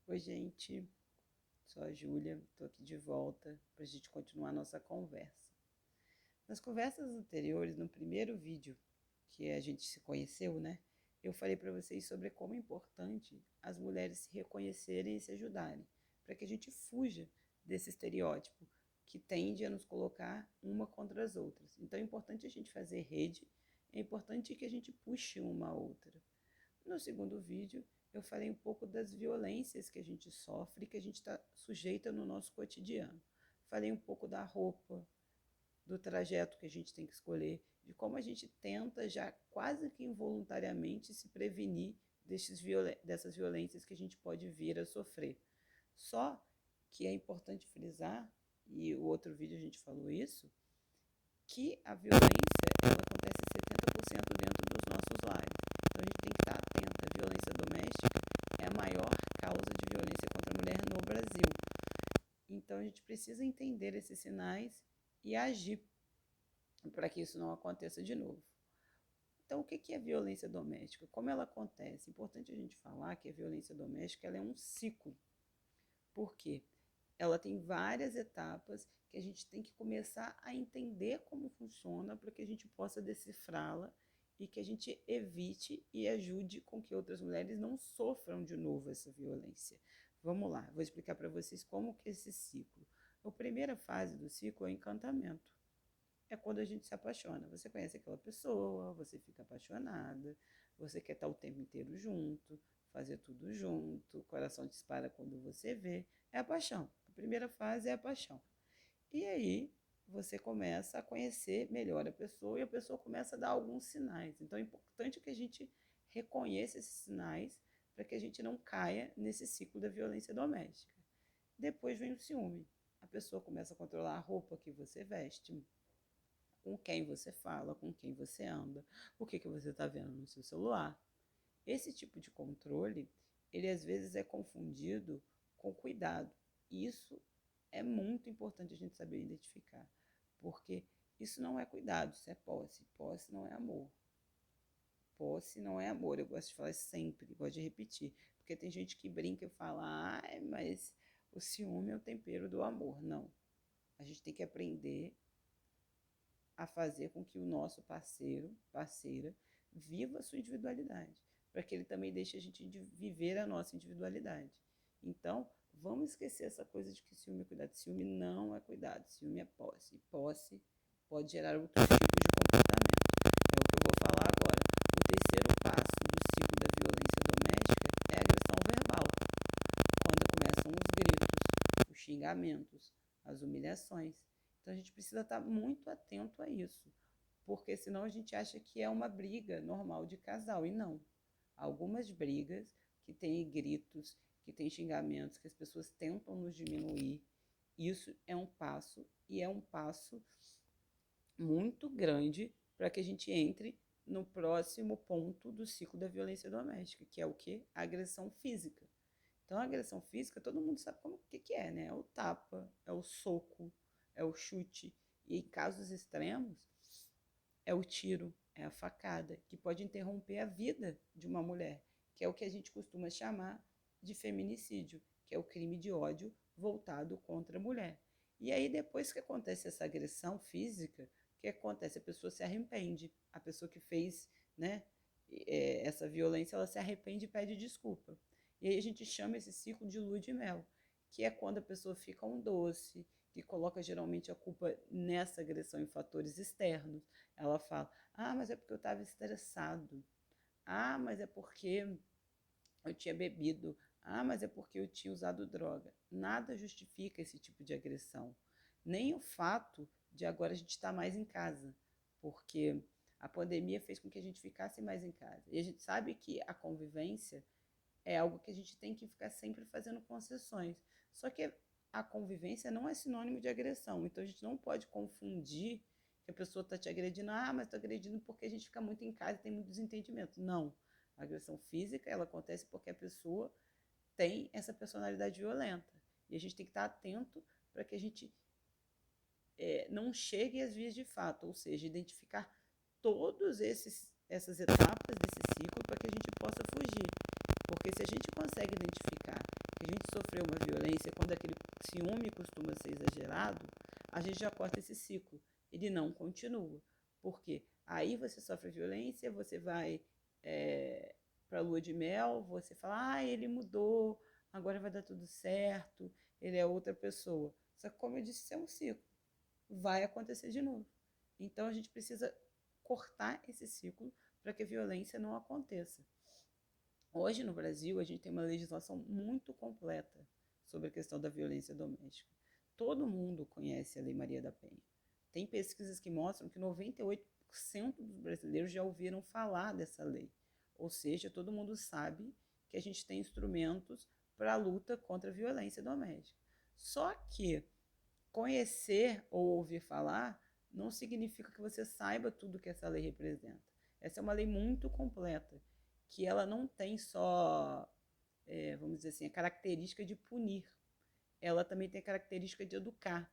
Oi, gente, sou a Júlia, estou aqui de volta para a gente continuar a nossa conversa. Nas conversas anteriores, no primeiro vídeo que a gente se conheceu, né? Eu falei para vocês sobre como é importante as mulheres se reconhecerem e se ajudarem, para que a gente fuja desse estereótipo que tende a nos colocar uma contra as outras. Então é importante a gente fazer rede, é importante que a gente puxe uma a outra. No segundo vídeo, eu falei um pouco das violências que a gente sofre, que a gente está sujeita no nosso cotidiano. Falei um pouco da roupa, do trajeto que a gente tem que escolher, de como a gente tenta já quase que involuntariamente se prevenir dessas violências que a gente pode vir a sofrer. Só que é importante frisar, e o outro vídeo a gente falou isso, que a violência ela acontece 70% dentro dos nossos lares. Então a gente tem que estar atento. A violência doméstica é a maior causa de violência contra a mulher no Brasil. Então a gente precisa entender esses sinais e agir para que isso não aconteça de novo. Então, o que é violência doméstica? Como ela acontece? É importante a gente falar que a violência doméstica ela é um ciclo. Por quê? Ela tem várias etapas que a gente tem que começar a entender como funciona para que a gente possa decifrá-la e que a gente evite e ajude com que outras mulheres não sofram de novo essa violência. Vamos lá, vou explicar para vocês como que é esse ciclo. A primeira fase do ciclo é o encantamento. É quando a gente se apaixona. Você conhece aquela pessoa, você fica apaixonada, você quer estar o tempo inteiro junto, fazer tudo junto, o coração dispara quando você vê. É a paixão. A primeira fase é a paixão. E aí você começa a conhecer melhor a pessoa e a pessoa começa a dar alguns sinais. Então é importante que a gente reconheça esses sinais para que a gente não caia nesse ciclo da violência doméstica. Depois vem o ciúme. A pessoa começa a controlar a roupa que você veste, com quem você fala, com quem você anda, o que você está vendo no seu celular. Esse tipo de controle, ele às vezes é confundido com cuidado. E isso é muito importante a gente saber identificar, porque isso não é cuidado, isso é posse. Posse não é amor. Posse não é amor. Eu gosto de falar sempre, gosto de repetir, porque tem gente que brinca e fala, mas o ciúme é o tempero do amor. Não. A gente tem que aprender a fazer com que o nosso parceira, viva a sua individualidade, para que ele também deixe a gente viver a nossa individualidade. Então, vamos esquecer essa coisa de que ciúme é cuidado. Ciúme não é cuidado, ciúme é posse. E posse pode gerar outros tipos de comportamento. É o que eu vou falar agora. O terceiro passo do ciclo da violência doméstica é a agressão verbal, quando começam os gritos, os xingamentos, as humilhações. Então a gente precisa estar muito atento a isso, porque senão a gente acha que é uma briga normal de casal, e não. Algumas brigas que têm gritos, que têm xingamentos, que as pessoas tentam nos diminuir, isso é um passo, e é um passo muito grande para que a gente entre no próximo ponto do ciclo da violência doméstica, que é o quê? A agressão física. Então, a agressão física, todo mundo sabe o que é, né? É o tapa, é o soco, é o chute. E em casos extremos, é o tiro, é a facada, que pode interromper a vida de uma mulher, que é o que a gente costuma chamar de feminicídio, que é o crime de ódio voltado contra a mulher. E aí, depois que acontece essa agressão física, o que acontece? A pessoa se arrepende, a pessoa que fez, né, essa violência, ela se arrepende e pede desculpa. E aí a gente chama esse ciclo de lua de mel, que é quando a pessoa fica um doce, que coloca geralmente a culpa nessa agressão em fatores externos. Ela fala, mas é porque eu estava estressado. Mas é porque eu tinha bebido. Mas é porque eu tinha usado droga. Nada justifica esse tipo de agressão. Nem o fato de agora a gente estar mais em casa, porque a pandemia fez com que a gente ficasse mais em casa. E a gente sabe que a convivência é algo que a gente tem que ficar sempre fazendo concessões. Só que a convivência não é sinônimo de agressão. Então a gente não pode confundir que a pessoa está te agredindo. Mas está agredindo porque a gente fica muito em casa e tem muito desentendimento. Não. A agressão física, ela acontece porque a pessoa tem essa personalidade violenta. E a gente tem que estar atento para que a gente não chegue às vias de fato, ou seja, identificar todas essas etapas desse ciclo para que a gente possa fugir. Porque se a gente consegue identificar que a gente sofreu uma violência, quando aquele ciúme costuma ser exagerado, a gente já corta esse ciclo. Ele não continua. Por quê? Aí você sofre violência, você vai para a lua de mel, você fala, ele mudou, agora vai dar tudo certo, ele é outra pessoa. Só que, como eu disse, isso é um ciclo. Vai acontecer de novo. Então, a gente precisa cortar esse ciclo para que a violência não aconteça. Hoje, no Brasil, a gente tem uma legislação muito completa sobre a questão da violência doméstica. Todo mundo conhece a Lei Maria da Penha. Tem pesquisas que mostram que 98% dos brasileiros já ouviram falar dessa lei. Ou seja, todo mundo sabe que a gente tem instrumentos para a luta contra a violência doméstica. Só que conhecer ou ouvir falar não significa que você saiba tudo que essa lei representa. Essa é uma lei muito completa, que ela não tem só, vamos dizer assim, a característica de punir, ela também tem a característica de educar.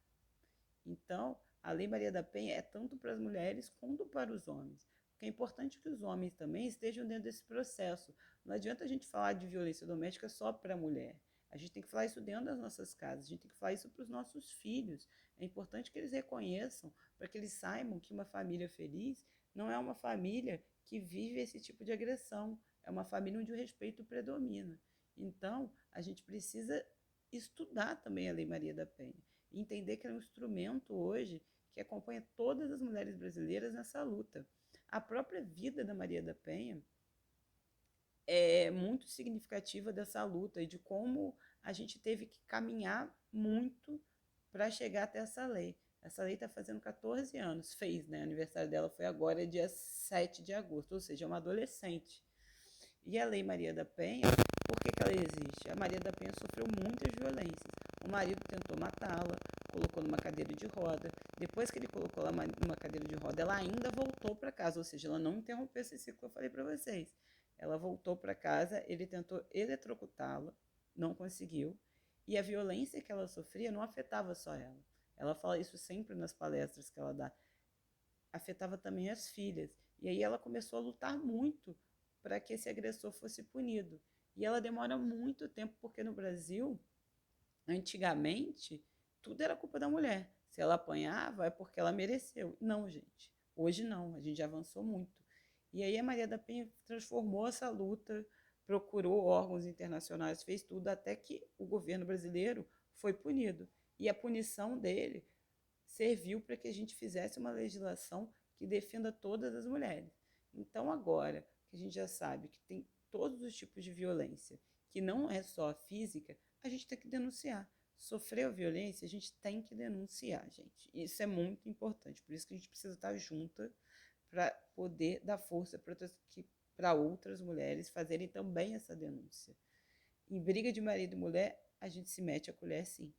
Então, a Lei Maria da Penha é tanto para as mulheres quanto para os homens. Porque é importante que os homens também estejam dentro desse processo. Não adianta a gente falar de violência doméstica só para a mulher. A gente tem que falar isso dentro das nossas casas, a gente tem que falar isso para os nossos filhos. É importante que eles reconheçam, para que eles saibam que uma família feliz não é uma família que vive esse tipo de agressão, é uma família onde o respeito predomina. Então, a gente precisa estudar também a Lei Maria da Penha e entender que é um instrumento hoje que acompanha todas as mulheres brasileiras nessa luta. A própria vida da Maria da Penha é muito significativa dessa luta e de como a gente teve que caminhar muito para chegar até essa lei. Essa lei está fazendo 14 anos, fez, né? O aniversário dela foi agora, dia 7 de agosto, ou seja, é uma adolescente. E a Lei Maria da Penha, por que ela existe? A Maria da Penha sofreu muitas violências. O marido tentou matá-la, colocou numa cadeira de roda. Depois que ele colocou ela numa cadeira de roda, ela ainda voltou para casa, ou seja, ela não interrompeu esse ciclo que eu falei para vocês. Ela voltou para casa, ele tentou eletrocutá-la, não conseguiu. E a violência que ela sofria não afetava só ela. Ela fala isso sempre nas palestras que ela dá. Afetava também as filhas. E aí ela começou a lutar muito para que esse agressor fosse punido. E ela demora muito tempo, porque no Brasil, antigamente, tudo era culpa da mulher. Se ela apanhava, é porque ela mereceu. Não, gente. Hoje não, a gente já avançou muito. E aí a Maria da Penha transformou essa luta, procurou órgãos internacionais, fez tudo, até que o governo brasileiro foi punido. E a punição dele serviu para que a gente fizesse uma legislação que defenda todas as mulheres. Então, agora que a gente já sabe que tem todos os tipos de violência, que não é só a física, a gente tem que denunciar. Sofreu violência, a gente tem que denunciar, gente. Isso é muito importante, por isso que a gente precisa estar junta para poder dar força para outras mulheres fazerem também essa denúncia. Em briga de marido e mulher, a gente se mete a colher sim.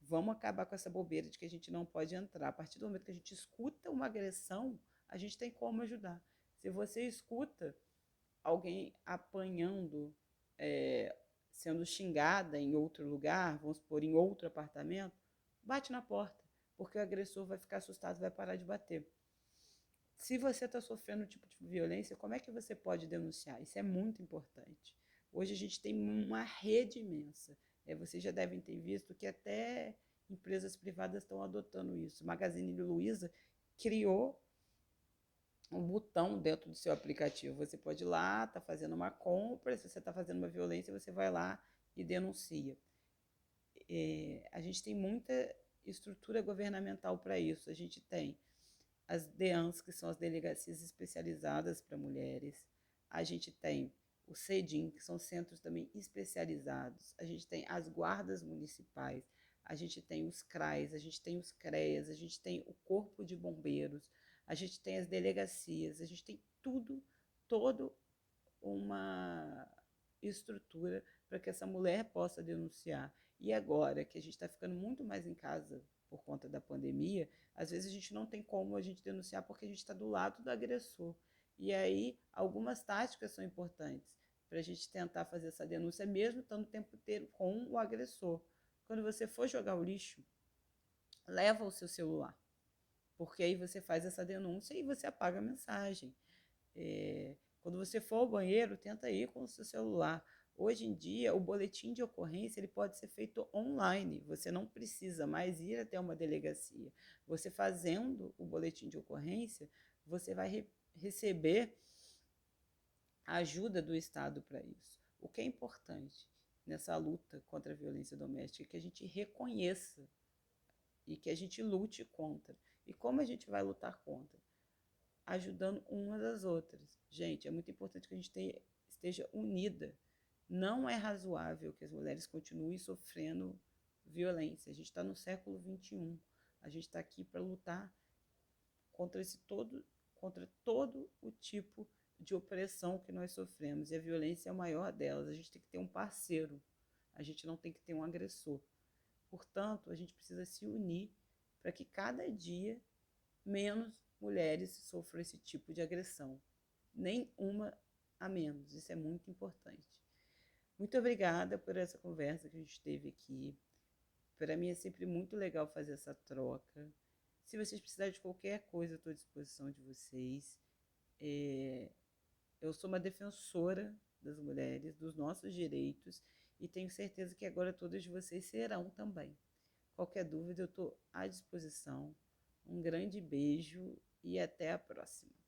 Vamos acabar com essa bobeira de que a gente não pode entrar. A partir do momento que a gente escuta uma agressão, a gente tem como ajudar. Se você escuta alguém apanhando, sendo xingada em outro lugar, vamos supor, em outro apartamento, bate na porta, porque o agressor vai ficar assustado e vai parar de bater. Se você está sofrendo um tipo de violência, como é que você pode denunciar? Isso é muito importante. Hoje a gente tem uma rede imensa. Vocês já devem ter visto que até empresas privadas estão adotando isso. Magazine Luiza criou um botão dentro do seu aplicativo. Você pode ir lá, está fazendo uma compra, se você está fazendo uma violência, você vai lá e denuncia. A gente tem muita estrutura governamental para isso. A gente tem as DEANs, que são as delegacias especializadas para mulheres. A gente tem o CEDIM, que são centros também especializados. A gente tem as guardas municipais, a gente tem os CRAs, a gente tem os CREAs, a gente tem o Corpo de Bombeiros, a gente tem as delegacias, a gente tem tudo, toda uma estrutura para que essa mulher possa denunciar. E agora que a gente está ficando muito mais em casa por conta da pandemia, às vezes a gente não tem como a gente denunciar porque a gente está do lado do agressor. E aí, algumas táticas são importantes para a gente tentar fazer essa denúncia, mesmo estando o tempo inteiro com o agressor. Quando você for jogar o lixo, leva o seu celular, porque aí você faz essa denúncia e você apaga a mensagem. Quando você for ao banheiro, tenta ir com o seu celular. Hoje em dia, o boletim de ocorrência ele pode ser feito online. Você não precisa mais ir até uma delegacia. Você fazendo o boletim de ocorrência, você vai receber a ajuda do Estado para isso. O que é importante nessa luta contra a violência doméstica é que a gente reconheça e que a gente lute contra. E como a gente vai lutar contra? Ajudando umas às outras. Gente, é muito importante que a gente esteja unida. Não é razoável que as mulheres continuem sofrendo violência. A gente está no século XXI. A gente está aqui para lutar contra todo o tipo de opressão que nós sofremos. E a violência é a maior delas. A gente tem que ter um parceiro. A gente não tem que ter um agressor. Portanto, a gente precisa se unir para que cada dia menos mulheres sofram esse tipo de agressão. Nem uma a menos. Isso é muito importante. Muito obrigada por essa conversa que a gente teve aqui. Para mim é sempre muito legal fazer essa troca. Se vocês precisarem de qualquer coisa, eu estou à disposição de vocês. Eu sou uma defensora das mulheres, dos nossos direitos, e tenho certeza que agora todas vocês serão também. Qualquer dúvida, eu estou à disposição. Um grande beijo e até a próxima.